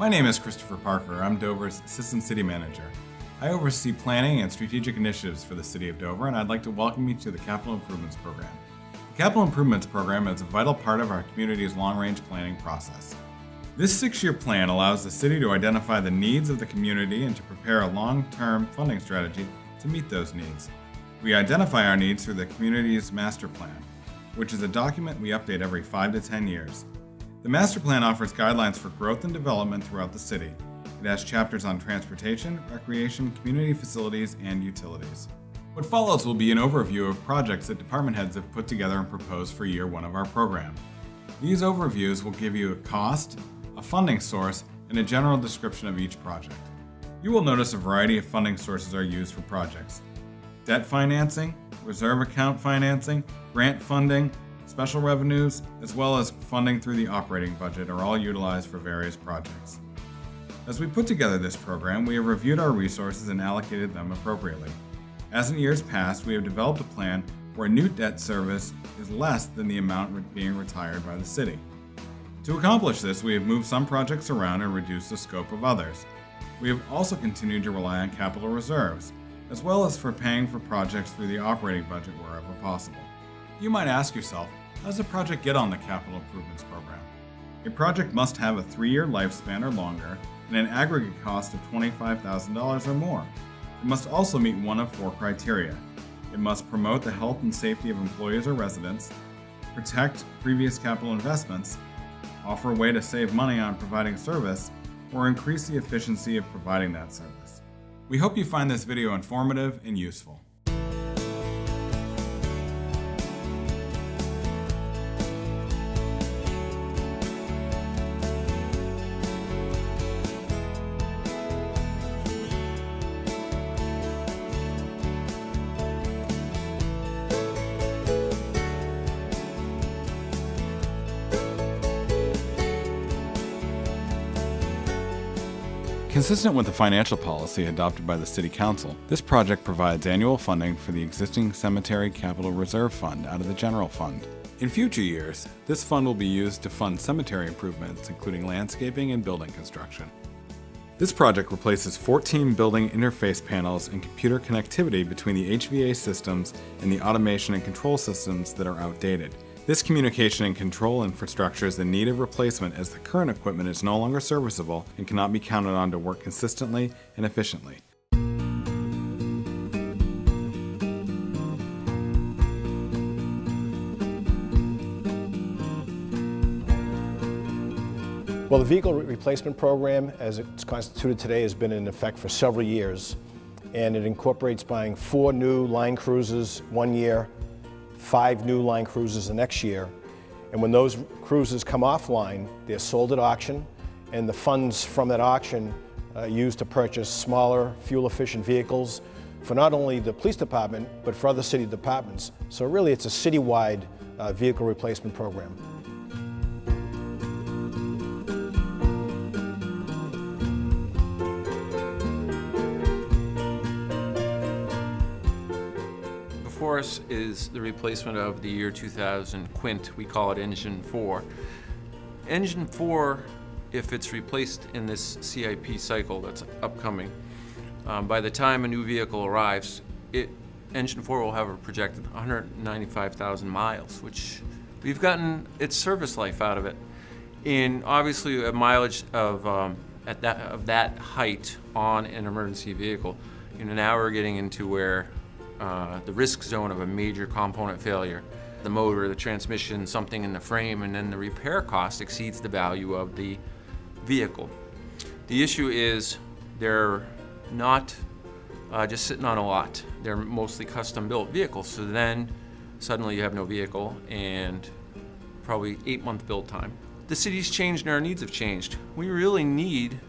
My name is Christopher Parker. I'm Dover's Assistant City Manager. I oversee planning and strategic initiatives for the City of Dover, and I'd like to welcome you to the Capital Improvements Program. The Capital Improvements Program is a vital part of our community's long-range planning process. This 6-year plan allows the city to identify the needs of the community and to prepare a long-term funding strategy to meet those needs. We identify our needs through the community's master plan, which is a document we update every 5 to 10 years. The master plan offers guidelines for growth and development throughout the city. It has chapters on transportation, recreation, community facilities, and utilities. What follows will be an overview of projects that department heads have put together and proposed for year 1 of our program. These overviews will give you a cost, a funding source, and a general description of each project. You will notice a variety of funding sources are used for projects. Debt financing, reserve account financing, grant funding, special revenues, as well as funding through the operating budget are all utilized for various projects. As we put together this program, we have reviewed our resources and allocated them appropriately. As in years past, we have developed a plan where new debt service is less than the amount being retired by the city. To accomplish this, we have moved some projects around and reduced the scope of others. We have also continued to rely on capital reserves, as well as for paying for projects through the operating budget wherever possible. You might ask yourself, how does a project get on the Capital Improvements Program? A project must have a 3-year lifespan or longer and an aggregate cost of $25,000 or more. It must also meet one of 4 criteria. It must promote the health and safety of employees or residents, protect previous capital investments, offer a way to save money on providing service, or increase the efficiency of providing that service. We hope you find this video informative and useful. Consistent with the financial policy adopted by the City Council, this project provides annual funding for the existing Cemetery Capital Reserve Fund out of the General Fund. In future years, this fund will be used to fund cemetery improvements, including landscaping and building construction. This project replaces 14 building interface panels and computer connectivity between the HVA systems and the automation and control systems that are outdated. This communication and control infrastructure is in need of replacement as the current equipment is no longer serviceable and cannot be counted on to work consistently and efficiently. Well, the vehicle replacement program, as it's constituted today, has been in effect for several years, and it incorporates buying 4 new line cruisers one year, 5 new line cruisers the next year, and when those cruisers come offline, they're sold at auction, and the funds from that auction are used to purchase smaller, fuel-efficient vehicles for not only the police department, but for other city departments. So really, it's a citywide vehicle replacement program. Before us is the replacement of the year 2000 Quint. We call it Engine 4. Engine 4, if it's replaced in this CIP cycle that's upcoming, by the time a new vehicle arrives, Engine 4 will have a projected 195,000 miles, which we've gotten its service life out of it. And obviously a mileage of that height on an emergency vehicle, now we're getting into where the risk zone of a major component failure. The motor, the transmission, something in the frame, and then the repair cost exceeds the value of the vehicle. The issue is they're not just sitting on a lot. They're mostly custom built vehicles, so then suddenly you have no vehicle and probably 8-month build time. The city's changed and our needs have changed. We really need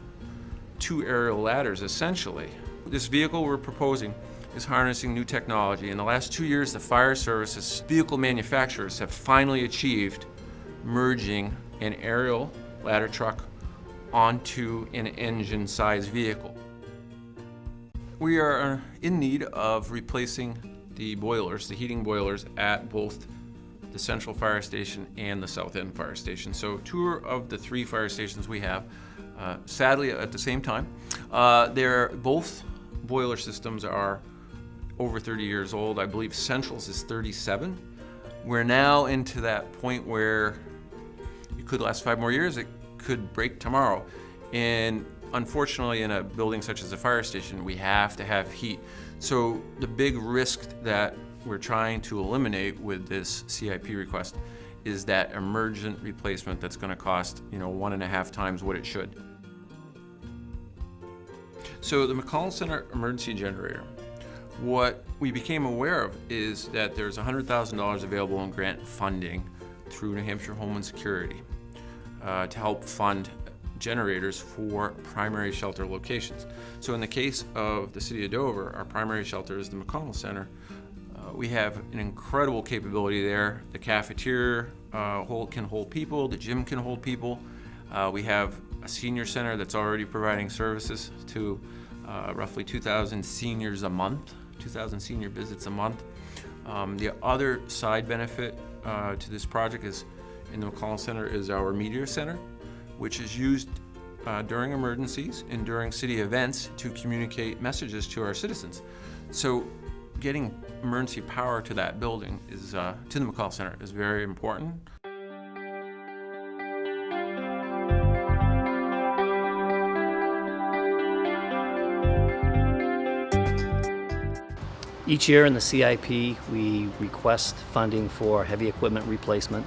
2 aerial ladders essentially. This vehicle we're proposing is harnessing new technology. In the last 2 years, the fire services vehicle manufacturers have finally achieved merging an aerial ladder truck onto an engine-sized vehicle. We are in need of replacing the boilers, the heating boilers at both the Central Fire Station and the South End Fire Station. So 2 of the 3 fire stations we have Sadly, at the same time, both boiler systems are over 30 years old. I believe Central's is 37. We're now into that point where it could last 5 more years, it could break tomorrow. And unfortunately, in a building such as a fire station, we have to have heat. So the big risk that we're trying to eliminate with this CIP request is that emergent replacement that's going to cost 1.5 times what it should. So the McCollum Center emergency generator, what we became aware of is that there's $100,000 available in grant funding through New Hampshire Homeland Security to help fund generators for primary shelter locations. So in the case of the City of Dover, our primary shelter is the McCollum Center. We have an incredible capability there. The cafeteria can hold people, the gym can hold people. We have a senior center that's already providing services to roughly 2,000 seniors a month, 2,000 senior visits a month. The other side benefit to this project is in the McCollum Center is our media center, which is used during emergencies and during city events to communicate messages to our citizens. So getting emergency power to that building is, to the McCollum Center, is very important. Each year in the CIP, we request funding for heavy equipment replacement.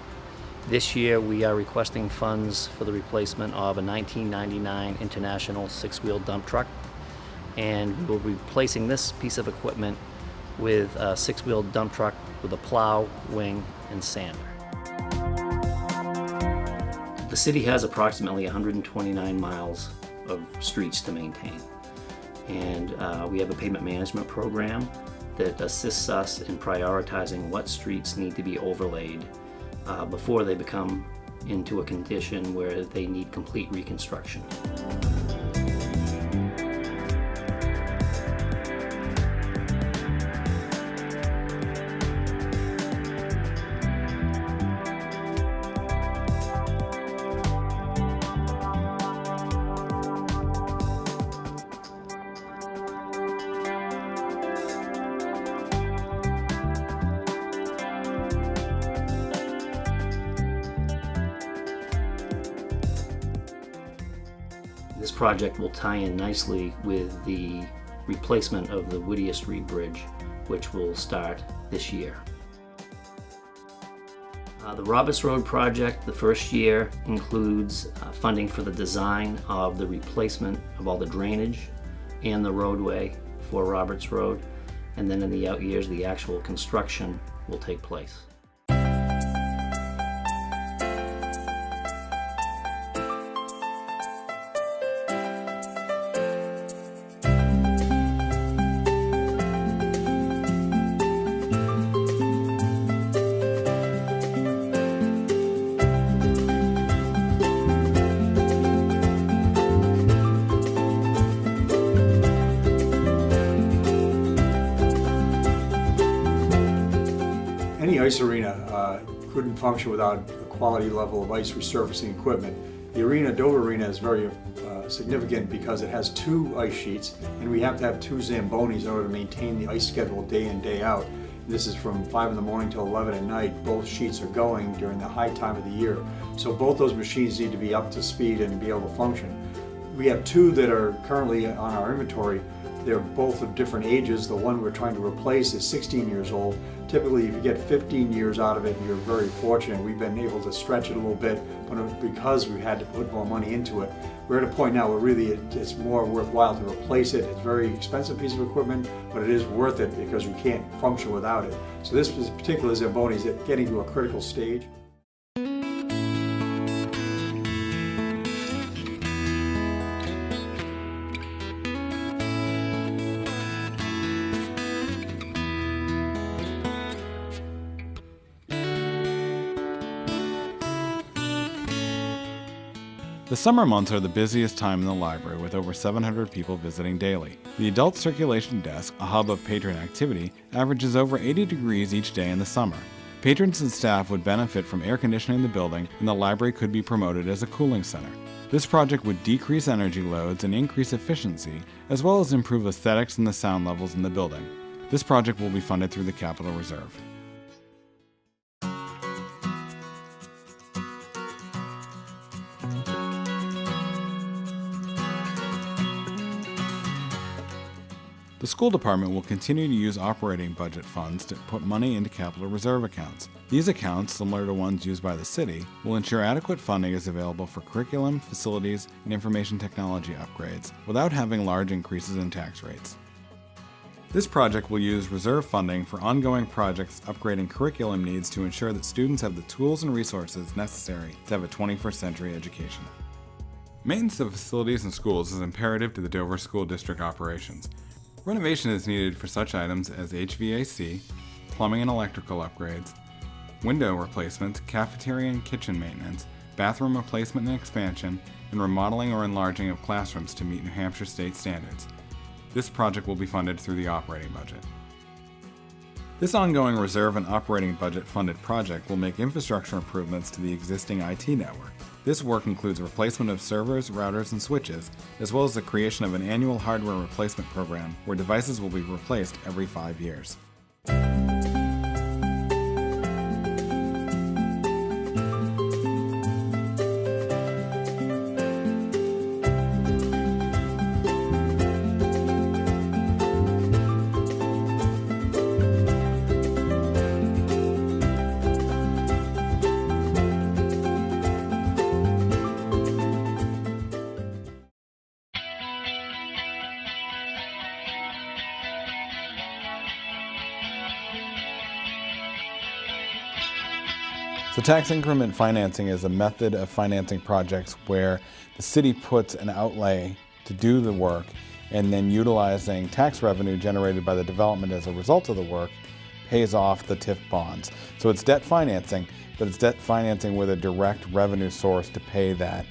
This year, we are requesting funds for the replacement of a 1999 International 6-wheel dump truck, and we'll be replacing this piece of equipment with a 6-wheel dump truck with a plow, wing, and sander. The city has approximately 129 miles of streets to maintain, and we have a pavement management program that assists us in prioritizing what streets need to be overlaid before they become into a condition where they need complete reconstruction. This project will tie in nicely with the replacement of the Whittier Street Bridge, which will start this year. The Roberts Road project, the first year, includes funding for the design of the replacement of all the drainage and the roadway for Roberts Road, and then in the out years, the actual construction will take place. Any ice arena couldn't function without a quality level of ice resurfacing equipment. The arena, Dover Arena, is very significant because it has 2 ice sheets, and we have to have 2 Zambonis in order to maintain the ice schedule day in, day out. This is from 5 in the morning till 11 at night. Both sheets are going during the high time of the year. So both those machines need to be up to speed and be able to function. We have 2 that are currently on our inventory. They're both of different ages. The one we're trying to replace is 16 years old. Typically, if you get 15 years out of it, you're very fortunate. We've been able to stretch it a little bit, but because we had to put more money into it, we're at a point now where really it's more worthwhile to replace it. It's a very expensive piece of equipment, but it is worth it because we can't function without it. So this particular Zamboni is getting to a critical stage. The summer months are the busiest time in the library, with over 700 people visiting daily. The adult circulation desk, a hub of patron activity, averages over 80 degrees each day in the summer. Patrons and staff would benefit from air conditioning the building, and the library could be promoted as a cooling center. This project would decrease energy loads and increase efficiency, as well as improve aesthetics and the sound levels in the building. This project will be funded through the Capital Reserve. The school department will continue to use operating budget funds to put money into capital reserve accounts. These accounts, similar to ones used by the city, will ensure adequate funding is available for curriculum, facilities, and information technology upgrades, without having large increases in tax rates. This project will use reserve funding for ongoing projects upgrading curriculum needs to ensure that students have the tools and resources necessary to have a 21st century education. Maintenance of facilities and schools is imperative to the Dover School District operations. Renovation is needed for such items as HVAC, plumbing and electrical upgrades, window replacements, cafeteria and kitchen maintenance, bathroom replacement and expansion, and remodeling or enlarging of classrooms to meet New Hampshire state standards. This project will be funded through the operating budget. This ongoing reserve and operating budget funded project will make infrastructure improvements to the existing IT network. This work includes replacement of servers, routers, and switches, as well as the creation of an annual hardware replacement program where devices will be replaced every 5 years. So tax increment financing is a method of financing projects where the city puts an outlay to do the work, and then utilizing tax revenue generated by the development as a result of the work pays off the TIF bonds. So it's debt financing, but it's debt financing with a direct revenue source to pay that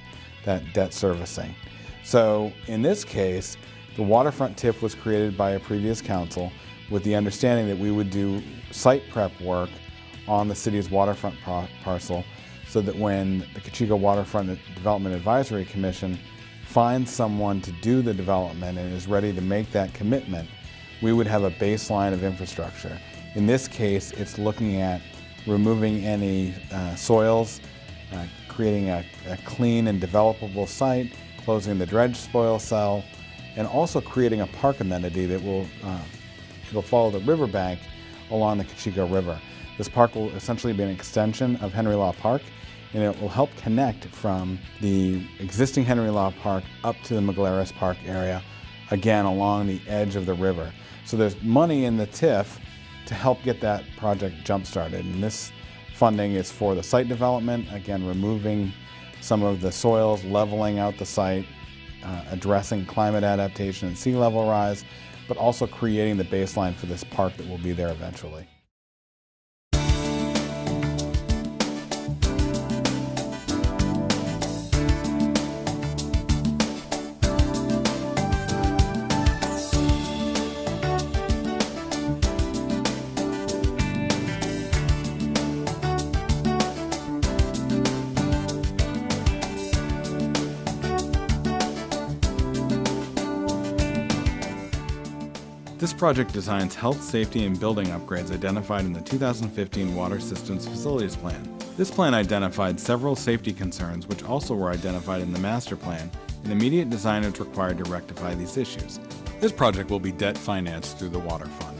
debt servicing. So in this case, the waterfront TIF was created by a previous council with the understanding that we would do site prep work on the city's waterfront parcel, so that when the Kachiko Waterfront Development Advisory Commission finds someone to do the development and is ready to make that commitment, we would have a baseline of infrastructure. In this case, it's looking at removing any soils, creating a clean and developable site, closing the dredge spoil cell, and also creating a park amenity that will it'll follow the riverbank along the Kachiko River. This park will essentially be an extension of Henry Law Park, and it will help connect from the existing Henry Law Park up to the McGlarris Park area, again along the edge of the river. So there's money in the TIF to help get that project jump-started, and this funding is for the site development, again removing some of the soils, leveling out the site, addressing climate adaptation and sea level rise, but also creating the baseline for this park that will be there eventually. This project designs health, safety, and building upgrades identified in the 2015 Water Systems Facilities Plan. This plan identified several safety concerns which also were identified in the master plan, and immediate design is required to rectify these issues. This project will be debt financed through the Water Fund.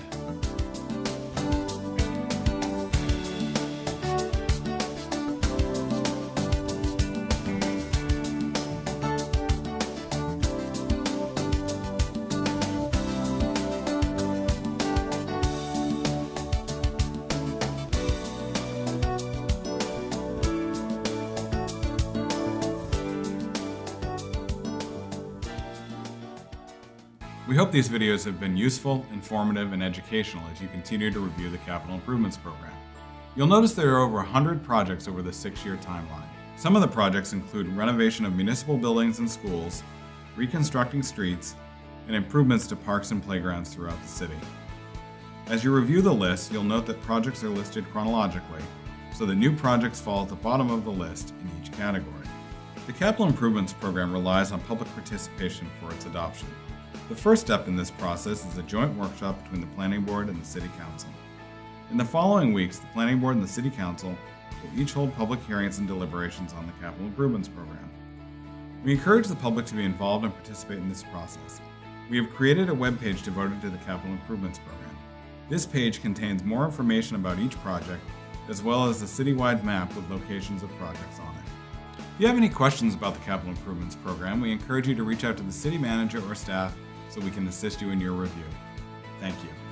We hope these videos have been useful, informative, and educational as you continue to review the Capital Improvements Program. You'll notice there are over 100 projects over the 6-year timeline. Some of the projects include renovation of municipal buildings and schools, reconstructing streets, and improvements to parks and playgrounds throughout the city. As you review the list, you'll note that projects are listed chronologically, so that new projects fall at the bottom of the list in each category. The Capital Improvements Program relies on public participation for its adoption. The first step in this process is a joint workshop between the Planning Board and the City Council. In the following weeks, the Planning Board and the City Council will each hold public hearings and deliberations on the Capital Improvements Program. We encourage the public to be involved and participate in this process. We have created a webpage devoted to the Capital Improvements Program. This page contains more information about each project, as well as a citywide map with locations of projects on it. If you have any questions about the Capital Improvements Program, we encourage you to reach out to the city manager or staff so we can assist you in your review. Thank you.